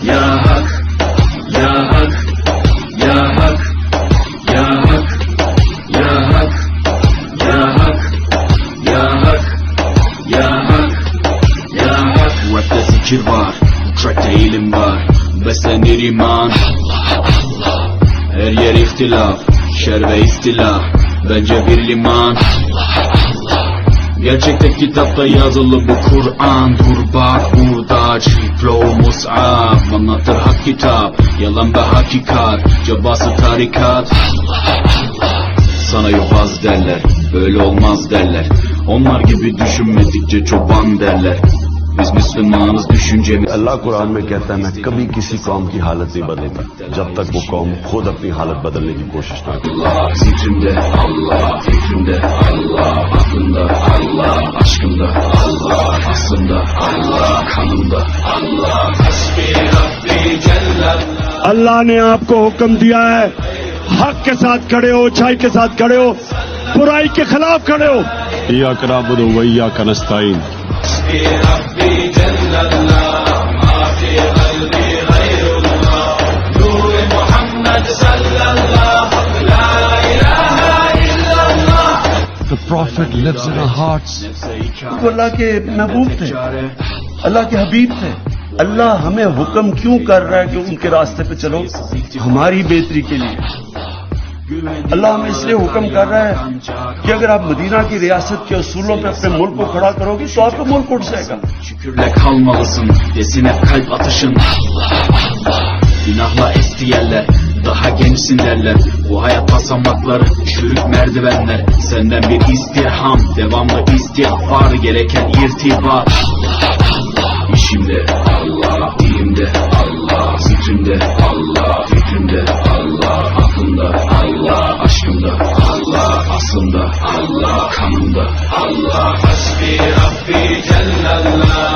Ya Hak, Ya Hak, Ya Hak, Ya Hak, Ya Hak, Ya Hak, Ya Hak, Ya Hak, Ya Hak. Rap'te zikir var, track'te ilim var, beslenir iman. Her yer ihtilaf, şer ve istila, bence bir liman. Gerçekte kitapta yazılı bu Kur'an. Dur bak burada flow mus'ab, anlatır hak kitap, yalan ve hakikat, cabası tarikat. Sana yobaz derler, böyle olmaz derler, onlar gibi düşünmedikçe çoban derler. Biz Müslümanız düşüncemiz. अल्लाह कुरान में कहता है मैं कभी किसी कौम की हालत नहीं बदलता जब तक वो कौम खुद अपनी हालत बदलने की कोशिश ना करे. Allah, zikrimde Allah, fikrimde Allah, aklımda Allah, aşkımda Allah, aslında Allah, kanımda Allah. Hasbi Rabbi Cellallah. अल्लाह ने आपको हुक्म दिया है, हक के साथ खड़े हो, अच्छाई के साथ खड़े हो, बुराई के खिलाफ खड़े हो. इय्याक नअबुदु व इय्याक नस्तईन. Hasbi Rabbi Cellallah, ma fi qalbi ghayrullah, Nur Muhammad sallallahu, la ilaha illallah. The Prophet lives in our hearts. वो अल्लाह के महबूब थे, अल्लाह के हबीब थे. अल्लाह हमें हुक्म क्यों कर रहा है कि उनके रास्ते पे चलो? हमारी बेहतरी के लिए. अल्लाह हमें इसलिए हुक्म कर रहा है कि अगर आप मदीना की रियासत के उसूलों पे अपने मुल्क को खड़ा करोगे तो आपका मुल्क उठ जाएगा. Şükürle kalmalısın, desin hep kalp atışın. Günahla esti yerler, daha gençsin derler. Bu hayat basamakları, çürük merdivenler. Senden bir istirham, devamlı istiğfar, gereken irtibat. İşimde Allah, dilimde Allah, zikrimde Allah, fikrimde Allah, aklımda Allah, aşkımda Allah, aslında Allah, kanımda Allah. Hasbi Rabbi Cellallah.